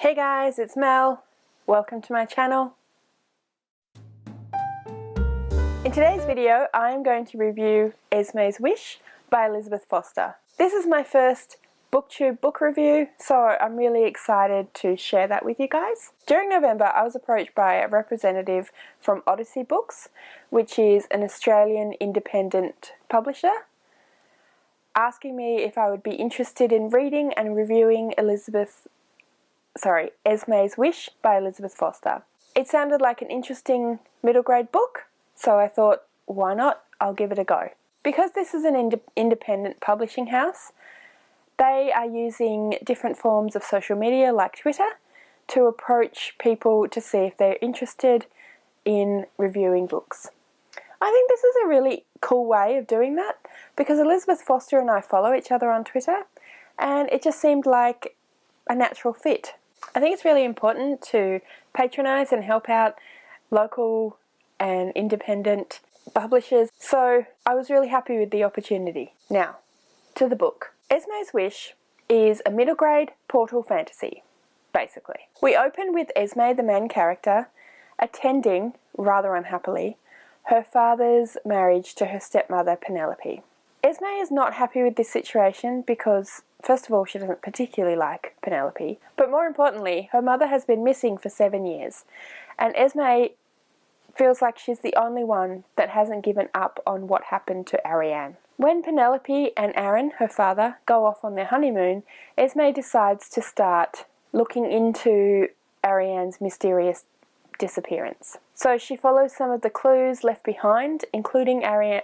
Hey guys, it's Mel. Welcome to my channel. In today's video, I'm going to review Esme's Wish by Elizabeth Foster. This is my first BookTube book review, so I'm really excited to share that with you guys. During November, I was approached by a representative from Odyssey Books, which is an Australian independent publisher, asking me if I would be interested in reading and reviewing Esme's Wish by Elizabeth Foster. It sounded like an interesting middle grade book, so I thought, why not? I'll give it a go. Because this is an independent publishing house, they are using different forms of social media like Twitter to approach people to see if they're interested in reviewing books. I think this is a really cool way of doing that because Elizabeth Foster and I follow each other on Twitter, and it just seemed like a natural fit. I think it's really important to patronise and help out local and independent publishers, so I was really happy with the opportunity. Now, to the book. Esme's Wish is a middle grade portal fantasy, basically. We open with Esme, the main character, attending, rather unhappily, her father's marriage to her stepmother Penelope. Esme is not happy with this situation because, first of all, she doesn't particularly like Penelope, but more importantly, her mother has been missing for 7 years, and Esme feels like she's the only one that hasn't given up on what happened to Ariane. When Penelope and Aaron, her father, go off on their honeymoon, Esme decides to start looking into Ariane's mysterious disappearance. So she follows some of the clues left behind, including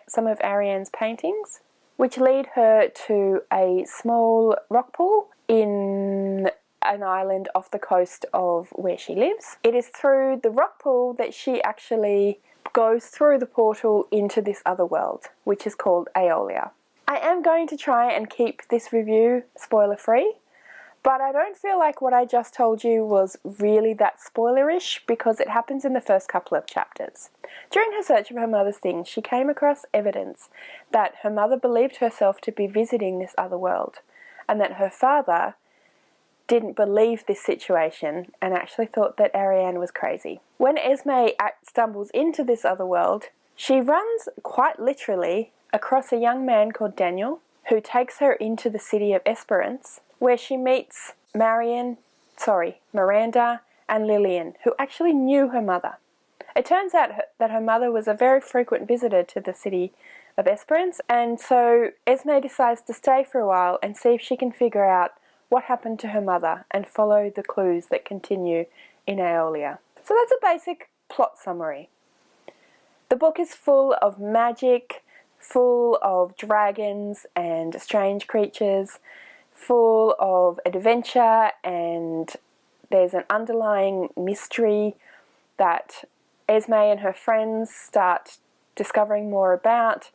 some of Ariane's paintings, which lead her to a small rock pool in an island off the coast of where she lives. It is through the rock pool that she actually goes through the portal into this other world, which is called Aeolia. I am going to try and keep this review spoiler free, but I don't feel like what I just told you was really that spoilerish because it happens in the first couple of chapters. During her search of her mother's things, she came across evidence that her mother believed herself to be visiting this other world, and that her father didn't believe this situation and actually thought that Ariane was crazy. When Esme stumbles into this other world, she runs quite literally across a young man called Daniel, who takes her into the city of Esperance, where she meets Miranda and Lillian, who actually knew her mother. It turns out that her mother was a very frequent visitor to the city of Esperance, and so Esme decides to stay for a while and see if she can figure out what happened to her mother and follow the clues that continue in Aeolia. So that's a basic plot summary. The book is full of magic, full of dragons and strange creatures, full of adventure, and there's an underlying mystery that Esme and her friends start discovering more about,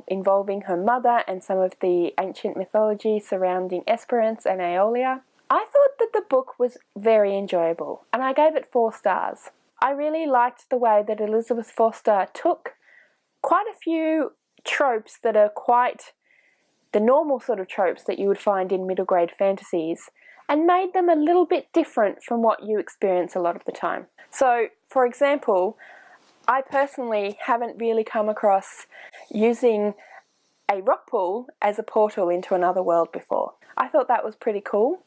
involving her mother and some of the ancient mythology surrounding Esperance and Aeolia. I thought that the book was very enjoyable, and I gave it 4 stars. I really liked the way that Elizabeth Foster took quite a few tropes that are quite the normal sort of tropes that you would find in middle grade fantasies and made them a little bit different from what you experience a lot of the time. So, for example, I personally haven't really come across using a rock pool as a portal into another world before. I thought that was pretty cool.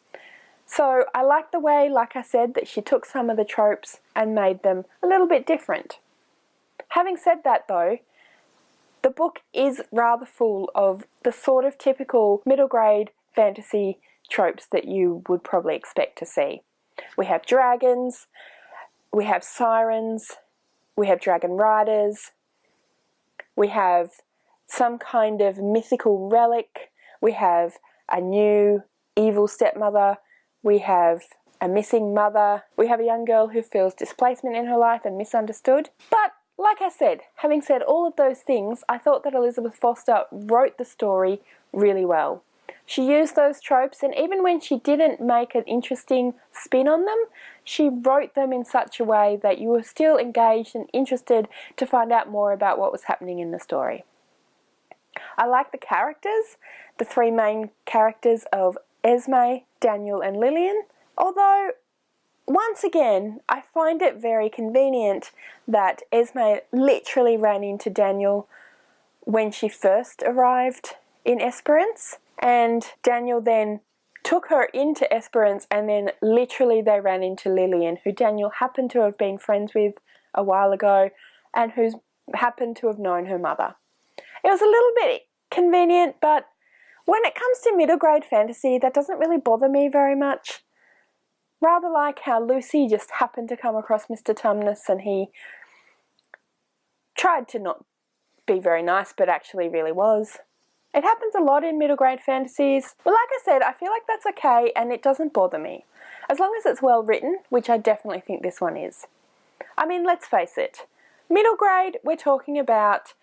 So I liked the way, like I said, that she took some of the tropes and made them a little bit different. Having said that though, the book is rather full of the sort of typical middle grade fantasy tropes that you would probably expect to see. We have dragons, we have sirens, we have dragon riders, we have some kind of mythical relic, we have a new evil stepmother, we have a missing mother, we have a young girl who feels displacement in her life and misunderstood. But like I said, having said all of those things, I thought that Elizabeth Foster wrote the story really well. She used those tropes, and even when she didn't make an interesting spin on them, she wrote them in such a way that you were still engaged and interested to find out more about what was happening in the story. I like the characters, the 3 main characters of Esme, Daniel and Lillian, although once again, I find it very convenient that Esme literally ran into Daniel when she first arrived in Esperance, and Daniel then took her into Esperance, and then literally they ran into Lillian, who Daniel happened to have been friends with a while ago and who happened to have known her mother. It was a little bit convenient, but when it comes to middle grade fantasy, that doesn't really bother me very much. Rather like how Lucy just happened to come across Mr. Tumnus and he tried to not be very nice, but actually really was. It happens a lot in middle grade fantasies. But like I said, I feel like that's okay and it doesn't bother me. As long as it's well written, which I definitely think this one is. I mean, let's face it. Middle grade, we're talking about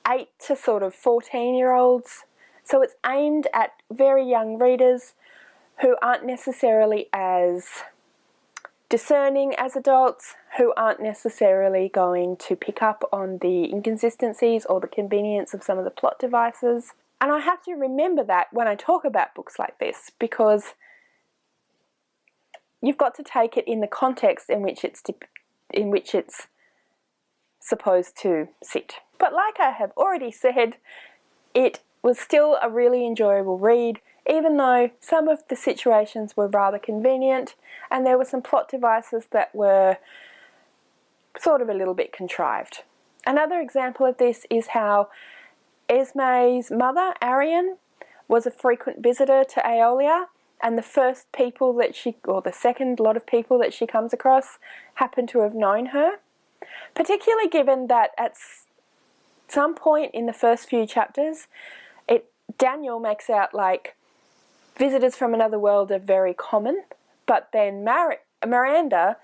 8 to sort of 14-year-olds. So it's aimed at very young readers who aren't necessarily as discerning as adults, who aren't necessarily going to pick up on the inconsistencies or the convenience of some of the plot devices. And I have to remember that when I talk about books like this, because you've got to take it in the context in which it's supposed to sit. But like I have already said, it was still a really enjoyable read, even though some of the situations were rather convenient and there were some plot devices that were sort of a little bit contrived. Another example of this is how Esme's mother, Arian, was a frequent visitor to Aeolia, and the first people that the second lot of people that she comes across happen to have known her. Particularly given that at some point in the first few chapters, Daniel makes out like visitors from another world are very common, but then Miranda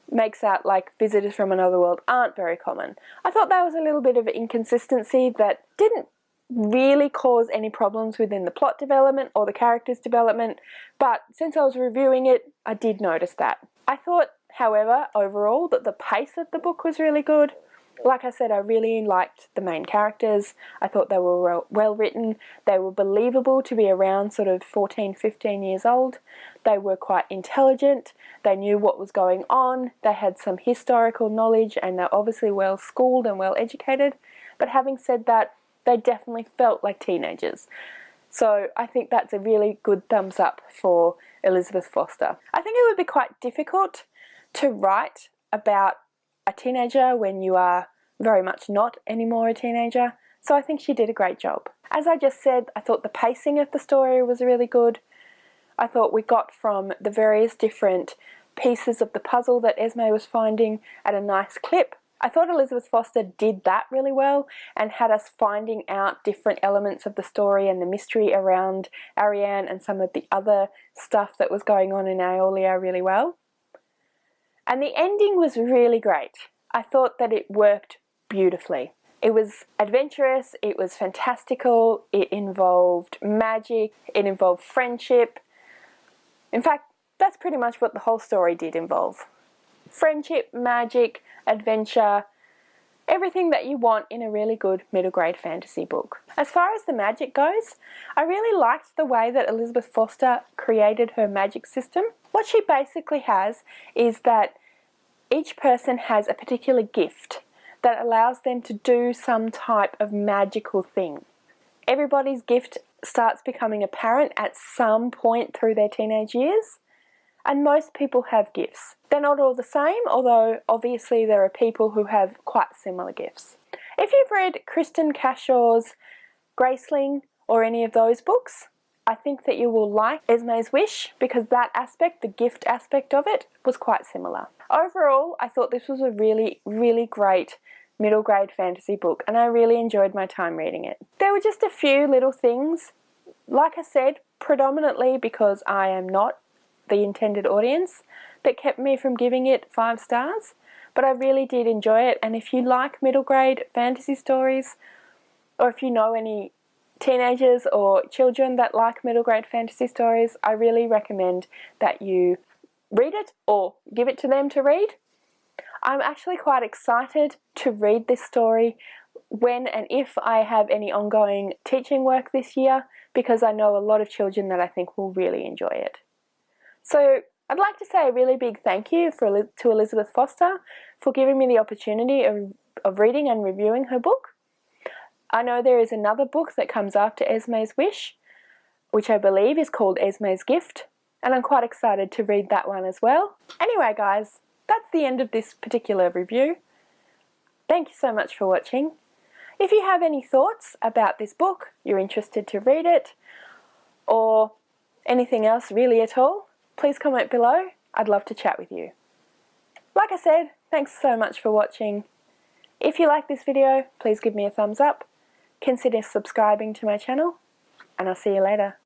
makes out like visitors from another world aren't very common. I thought that was a little bit of an inconsistency that didn't really cause any problems within the plot development or the characters' development, but since I was reviewing it, I did notice that. I thought, however, overall, that the pace of the book was really good. Like I said, I really liked the main characters. I thought they were well written. They were believable to be around sort of 14, 15 years old. They were quite intelligent. They knew what was going on. They had some historical knowledge and they're obviously well schooled and well educated. But having said that, they definitely felt like teenagers. So I think that's a really good thumbs up for Elizabeth Foster. I think it would be quite difficult to write about a teenager when you are very much not anymore a teenager. So I think she did a great job. As I just said, I thought the pacing of the story was really good. I thought we got from the various different pieces of the puzzle that Esme was finding at a nice clip. I thought Elizabeth Foster did that really well and had us finding out different elements of the story and the mystery around Ariane and some of the other stuff that was going on in Aeolia really well. And the ending was really great. I thought that it worked beautifully. It was adventurous, it was fantastical, it involved magic, it involved friendship. In fact, that's pretty much what the whole story did involve. Friendship, magic, adventure, everything that you want in a really good middle grade fantasy book. As far as the magic goes, I really liked the way that Elizabeth Foster created her magic system. What she basically has is that each person has a particular gift that allows them to do some type of magical thing. Everybody's gift starts becoming apparent at some point through their teenage years, and most people have gifts. They're not all the same, although obviously there are people who have quite similar gifts. If you've read Kristen Cashaw's Graceling or any of those books, I think that you will like Esme's Wish because that aspect, the gift aspect of it, was quite similar. Overall, I thought this was a really, really great middle grade fantasy book and I really enjoyed my time reading it. There were just a few little things, like I said, predominantly because I am not the intended audience, that kept me from giving it 5 stars, but I really did enjoy it. And if you like middle grade fantasy stories, or if you know any teenagers or children that like middle grade fantasy stories, I really recommend that you read it or give it to them to read. I'm actually quite excited to read this story when and if I have any ongoing teaching work this year, because I know a lot of children that I think will really enjoy it. So I'd like to say a really big thank you to Elizabeth Foster for giving me the opportunity of reading and reviewing her book. I know there is another book that comes after Esme's Wish, which I believe is called Esme's Gift, and I'm quite excited to read that one as well. Anyway guys, that's the end of this particular review. Thank you so much for watching. If you have any thoughts about this book, you're interested to read it, or anything else really at all, please comment below. I'd love to chat with you. Like I said, thanks so much for watching. If you like this video, please give me a thumbs up. Consider subscribing to my channel, and I'll see you later.